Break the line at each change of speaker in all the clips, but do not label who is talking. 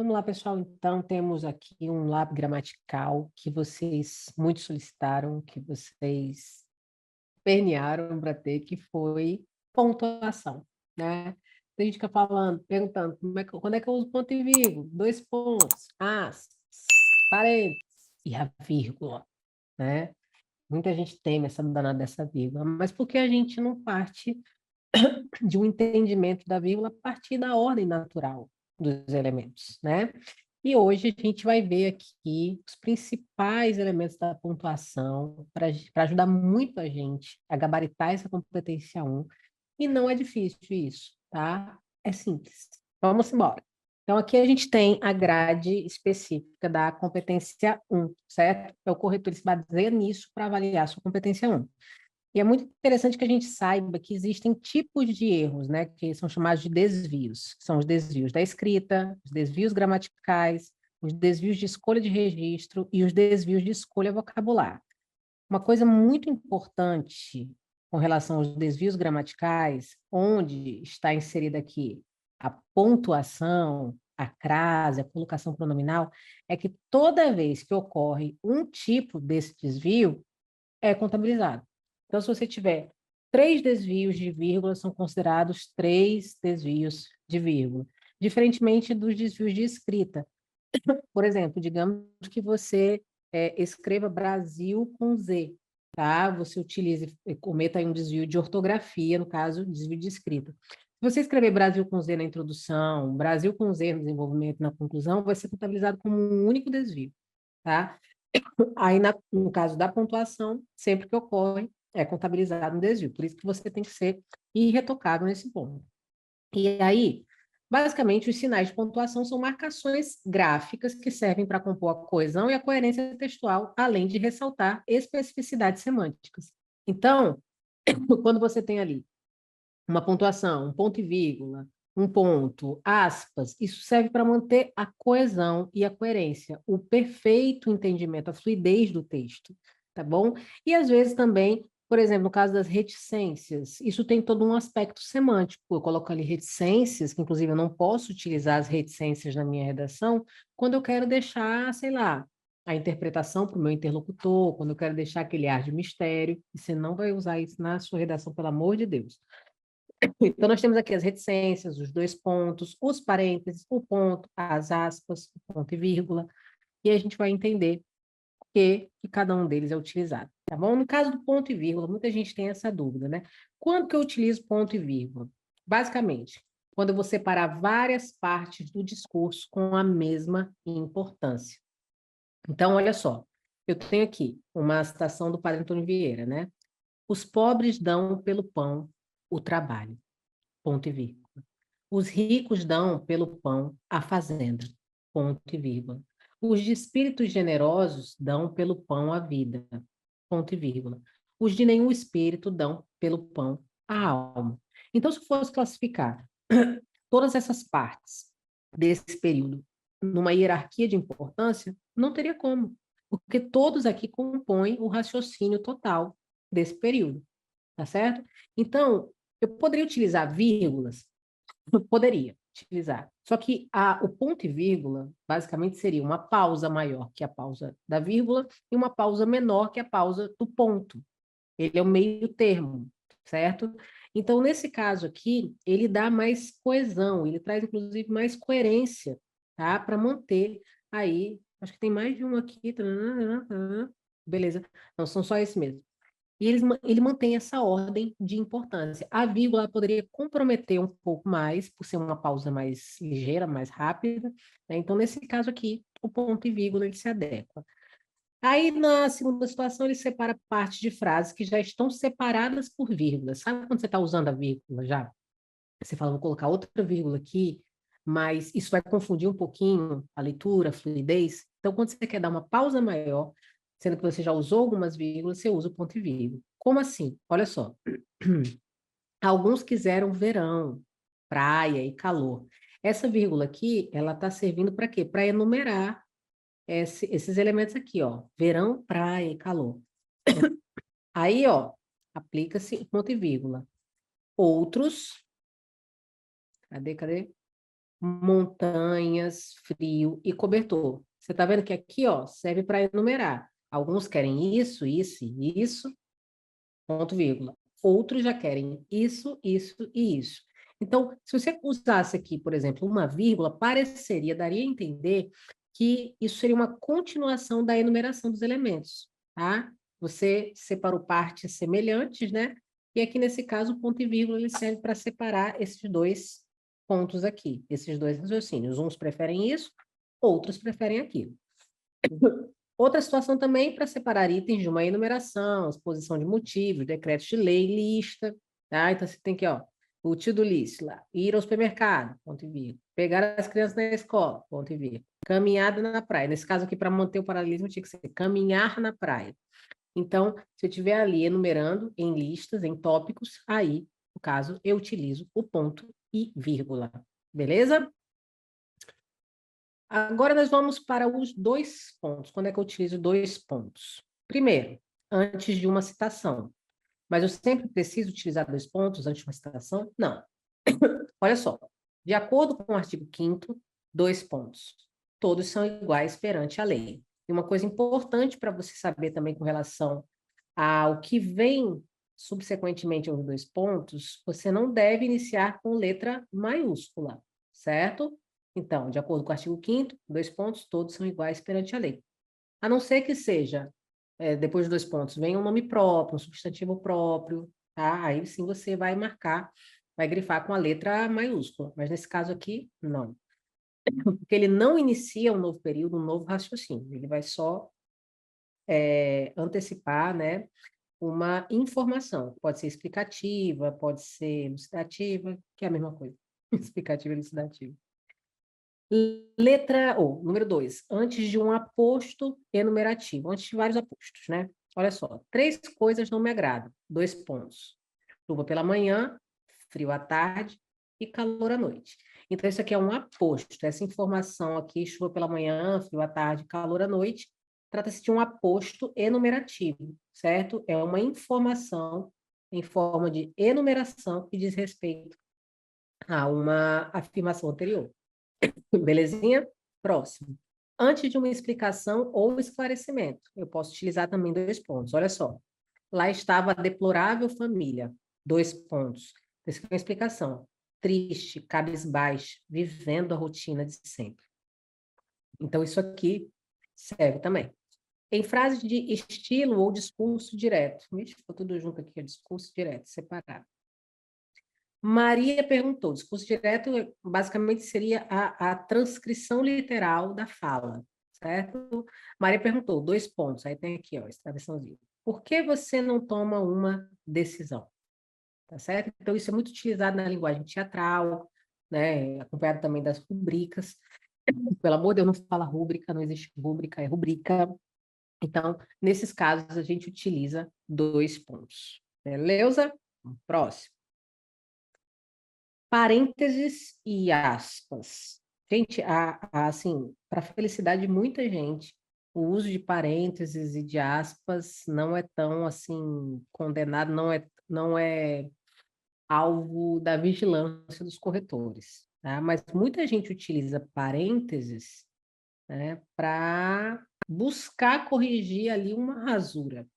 Vamos lá, pessoal. Então, temos aqui um lab gramatical que vocês muito solicitaram, que vocês pernearam para ter, que foi pontuação, né? Tem gente que fica falando, perguntando, quando é que eu uso ponto e vírgula? Dois pontos, aspas, parênteses e a vírgula, né? Muita gente teme essa danada dessa vírgula, mas por que a gente não parte de um entendimento da vírgula a partir da ordem natural dos elementos, né? E hoje a gente vai ver aqui os principais elementos da pontuação para ajudar muito a gente a gabaritar essa competência um. E não é difícil isso, tá? É simples. Vamos embora. Então, aqui a gente tem a grade específica da competência um, certo? É o corretor se baseia nisso para avaliar a sua competência um. E é muito interessante que a gente saiba que existem tipos de erros, né, que são chamados de desvios. São os desvios da escrita, os desvios gramaticais, os desvios de escolha de registro e os desvios de escolha vocabular. Uma coisa muito importante com relação aos desvios gramaticais, onde está inserida aqui a pontuação, a crase, a colocação pronominal, é que toda vez que ocorre um tipo desse desvio, é contabilizado. Então, se você tiver 3 desvios de vírgula, são considerados 3 desvios de vírgula. Diferentemente dos desvios de escrita. Por exemplo, digamos que você escreva Brasil com Z, tá? Você utilize, cometa aí um desvio de ortografia, no caso, desvio de escrita. Se você escrever Brasil com Z na introdução, Brasil com Z no desenvolvimento, na conclusão, vai ser contabilizado como um único desvio, tá? Aí, no caso da pontuação, sempre que ocorre, é contabilizado um desvio. Por isso que você tem que ser irretocável nesse ponto. E aí, basicamente, os sinais de pontuação são marcações gráficas que servem para compor a coesão e a coerência textual, além de ressaltar especificidades semânticas. Então, quando você tem ali uma pontuação, um ponto e vírgula, um ponto, aspas, isso serve para manter a coesão e a coerência, o perfeito entendimento, a fluidez do texto, tá bom? E às vezes também, por exemplo, no caso das reticências, isso tem todo um aspecto semântico. Eu coloco ali reticências, que inclusive eu não posso utilizar as reticências na minha redação, quando eu quero deixar, sei lá, a interpretação para o meu interlocutor, quando eu quero deixar aquele ar de mistério, e você não vai usar isso na sua redação, pelo amor de Deus. Então, nós temos aqui as reticências, os dois pontos, os parênteses, o ponto, as aspas, o ponto e vírgula, e a gente vai entender que cada um deles é utilizado, tá bom? No caso do ponto e vírgula, muita gente tem essa dúvida, né? Quando que eu utilizo ponto e vírgula? Basicamente, quando eu vou separar várias partes do discurso com a mesma importância. Então, olha só, eu tenho aqui uma citação do Padre Antônio Vieira, né? Os pobres dão pelo pão o trabalho, ponto e vírgula. Os ricos dão pelo pão a fazenda, ponto e vírgula. Os de espíritos generosos dão pelo pão a vida, ponto e vírgula. Os de nenhum espírito dão pelo pão a alma. Então, se eu fosse classificar todas essas partes desse período numa hierarquia de importância, não teria como, porque todos aqui compõem o raciocínio total desse período, tá certo? Então, eu poderia utilizar vírgulas. Poderia utilizar. Só que o ponto e vírgula, basicamente, seria uma pausa maior que a pausa da vírgula e uma pausa menor que a pausa do ponto. Ele é o meio termo, certo? Então, nesse caso aqui, ele dá mais coesão, ele traz, inclusive, mais coerência, tá? Para manter aí, acho que tem mais de um aqui. Beleza. Não, são só esses mesmo. E ele mantém essa ordem de importância. A vírgula poderia comprometer um pouco mais, por ser uma pausa mais ligeira, mais rápida, né? Então, nesse caso aqui, o ponto e vírgula ele se adequa. Aí, na segunda situação, ele separa partes de frases que já estão separadas por vírgulas. Sabe quando você está usando a vírgula já? Você fala, vou colocar outra vírgula aqui, mas isso vai confundir um pouquinho a leitura, a fluidez. Então, quando você quer dar uma pausa maior, sendo que você já usou algumas vírgulas, você usa o ponto e vírgula. Como assim? Olha só. Alguns quiseram verão, praia e calor. Essa vírgula aqui, ela está servindo para quê? Para enumerar esses elementos aqui, ó. Verão, praia e calor. Aí, ó, aplica-se o ponto e vírgula. Outros, cadê? montanhas, frio e cobertor. Você está vendo que aqui, ó, serve para enumerar. Alguns querem isso, isso e isso, ponto, vírgula. Outros já querem isso, isso e isso. Então, se você usasse aqui, por exemplo, uma vírgula, pareceria, daria a entender que isso seria uma continuação da enumeração dos elementos, tá? Você separou partes semelhantes, né? E aqui, nesse caso, o ponto e vírgula ele serve para separar esses dois pontos aqui, esses dois raciocínios. Uns preferem isso, outros preferem aquilo. Outra situação também para separar itens de uma enumeração, exposição de motivos, decretos de lei, lista, tá? Então, você tem que, ó, o to-do list lá, ir ao supermercado, ponto e vírgula, pegar as crianças na escola, ponto e vírgula, caminhada na praia. Nesse caso aqui, para manter o paralelismo, tinha que ser caminhar na praia. Então, se eu estiver ali enumerando em listas, em tópicos, aí, no caso, eu utilizo o ponto e vírgula. Beleza? Agora nós vamos para os dois pontos. Quando é que eu utilizo dois pontos? Primeiro, antes de uma citação. Mas eu sempre preciso utilizar dois pontos antes de uma citação? Não. Olha só. De acordo com o artigo 5º, dois pontos. Todos são iguais perante a lei. E uma coisa importante para você saber também com relação ao que vem subsequentemente aos dois pontos, você não deve iniciar com letra maiúscula, certo? Então, de acordo com o artigo 5º, dois pontos, todos são iguais perante a lei. A não ser que seja, depois de dois pontos, venha um nome próprio, um substantivo próprio, tá? Aí sim você vai marcar, vai grifar com a letra maiúscula. Mas nesse caso aqui, não. Porque ele não inicia um novo período, um novo raciocínio. Ele vai só antecipar, né, uma informação. Pode ser explicativa, pode ser elucidativa, que é a mesma coisa. Explicativa e elucidativa. Letra, ou, número 2, antes de um aposto enumerativo, antes de vários apostos, né? Olha só, 3 coisas não me agradam, 2 pontos. Chuva pela manhã, frio à tarde e calor à noite. Então, isso aqui é um aposto. Essa informação aqui, chuva pela manhã, frio à tarde, calor à noite, trata-se de um aposto enumerativo, certo? É uma informação em forma de enumeração que diz respeito a uma afirmação anterior. Belezinha? Próximo. Antes de uma explicação ou esclarecimento, eu posso utilizar também dois pontos. Olha só. Lá estava a deplorável família. Dois pontos. Essa é uma explicação. Triste, cabisbaixo, vivendo a rotina de sempre. Então, isso aqui serve também. Em frases de estilo ou discurso direto. Vixe, ficou tudo junto aqui, discurso direto, separado. Maria perguntou, discurso direto basicamente seria a transcrição literal da fala, certo? Maria perguntou, 2 pontos, aí tem aqui, ó, essa travessãozinha. Por que você não toma uma decisão? Tá certo? Então, isso é muito utilizado na linguagem teatral, né? Acompanhado também das rubricas. Pelo amor de Deus, não fala rúbrica, não existe rúbrica, é rubrica. Então, nesses casos, a gente utiliza 2 pontos. Beleza? Próximo. Parênteses e aspas. Gente, assim, para a felicidade de muita gente, o uso de parênteses e de aspas não é tão, assim, condenado, não é alvo da vigilância dos corretores, tá? Mas muita gente utiliza parênteses, né, para buscar corrigir ali uma rasura.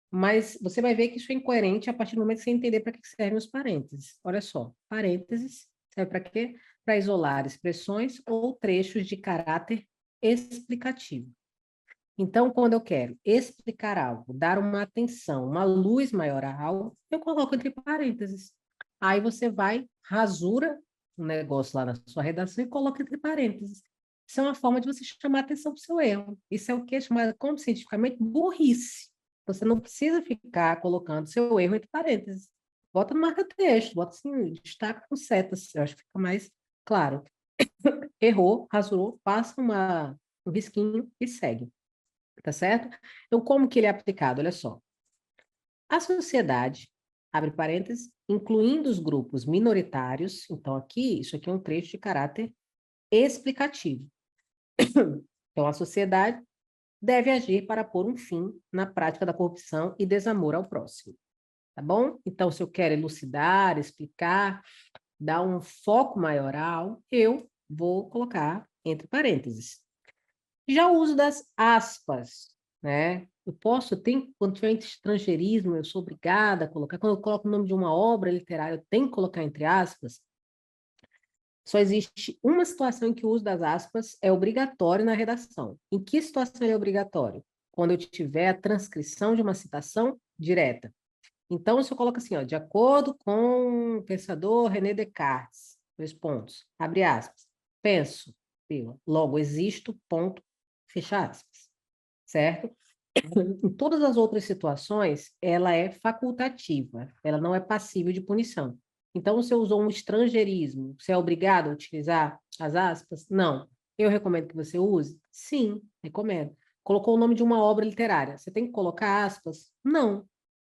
Mas você vai ver que isso é incoerente a partir do momento que você entender para que servem os parênteses. Olha só, parênteses serve para quê? Para isolar expressões ou trechos de caráter explicativo. Então, quando eu quero explicar algo, dar uma atenção, uma luz maior a algo, eu coloco entre parênteses. Aí você vai, rasura o negócio lá na sua redação e coloca entre parênteses. Isso é uma forma de você chamar atenção para o seu erro. Isso é o que é chamado, como cientificamente, burrice. Você não precisa ficar colocando seu erro entre parênteses. Bota no marca-texto, bota assim, destaca com setas, eu acho que fica mais claro. Errou, rasurou, passa um risquinho e segue. Tá certo? Então, como que ele é aplicado? Olha só. A sociedade, abre parênteses, incluindo os grupos minoritários, então aqui, isso aqui é um trecho de caráter explicativo. Então, a sociedade deve agir para pôr um fim na prática da corrupção e desamor ao próximo. Tá bom? Então, se eu quero elucidar, explicar, dar um foco maior a algo, eu vou colocar entre parênteses. Já o uso das aspas, né? Quando tiver estrangeirismo, eu sou obrigada a colocar, quando eu coloco o nome de uma obra literária, eu tenho que colocar entre aspas. Só existe uma situação em que o uso das aspas é obrigatório na redação. Em que situação ele é obrigatório? Quando eu tiver a transcrição de uma citação direta. Então, se eu coloco assim, ó, de acordo com o pensador René Descartes, dois pontos, abre aspas, penso, logo existo, ponto, fecha aspas, certo? Em todas as outras situações, ela é facultativa, ela não é passível de punição. Então, se eu usou um estrangeirismo, você é obrigado a utilizar as aspas? Não. Eu recomendo que você use? Sim, recomendo. Colocou o nome de uma obra literária, você tem que colocar aspas? Não.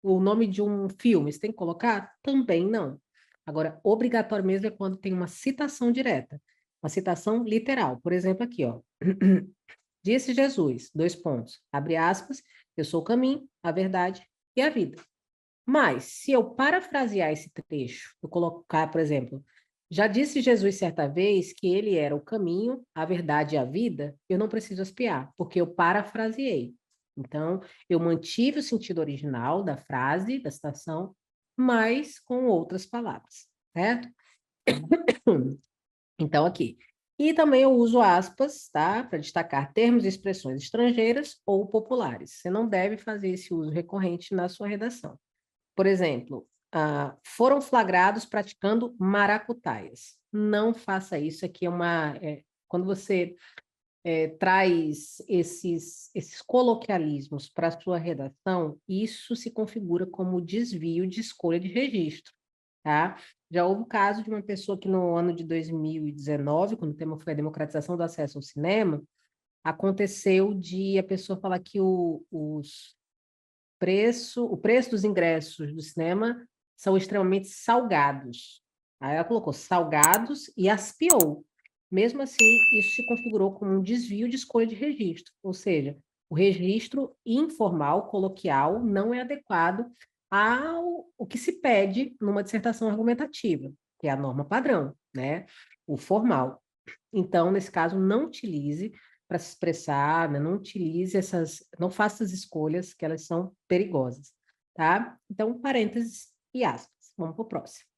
O nome de um filme, você tem que colocar? Também não. Agora, obrigatório mesmo é quando tem uma citação direta, uma citação literal. Por exemplo, aqui, ó. Disse Jesus, dois pontos, abre aspas, eu sou o caminho, a verdade e a vida. Mas, se eu parafrasear esse trecho, eu colocar, por exemplo, já disse Jesus certa vez que ele era o caminho, a verdade e a vida, eu não preciso espiar, porque eu parafraseei. Então, eu mantive o sentido original da frase, da citação, mas com outras palavras, certo? Então, aqui. E também eu uso aspas, tá? Para destacar termos e expressões estrangeiras ou populares. Você não deve fazer esse uso recorrente na sua redação. Por exemplo, foram flagrados praticando maracutaias. Não faça isso. Aqui quando você traz esses coloquialismos para a sua redação, isso se configura como desvio de escolha de registro, tá? Já houve o caso de uma pessoa que no ano de 2019, quando o tema foi a democratização do acesso ao cinema, aconteceu de a pessoa falar que o preço dos ingressos do cinema são extremamente salgados. Aí ela colocou salgados e aspiou. Mesmo assim, isso se configurou como um desvio de escolha de registro, ou seja, o registro informal, coloquial, não é adequado ao o que se pede numa dissertação argumentativa, que é a norma padrão, né? O formal. Então, nesse caso, não utilize para se expressar, né? Não utilize não faça as escolhas que elas são perigosas, tá? Então, parênteses e aspas. Vamos para o próximo.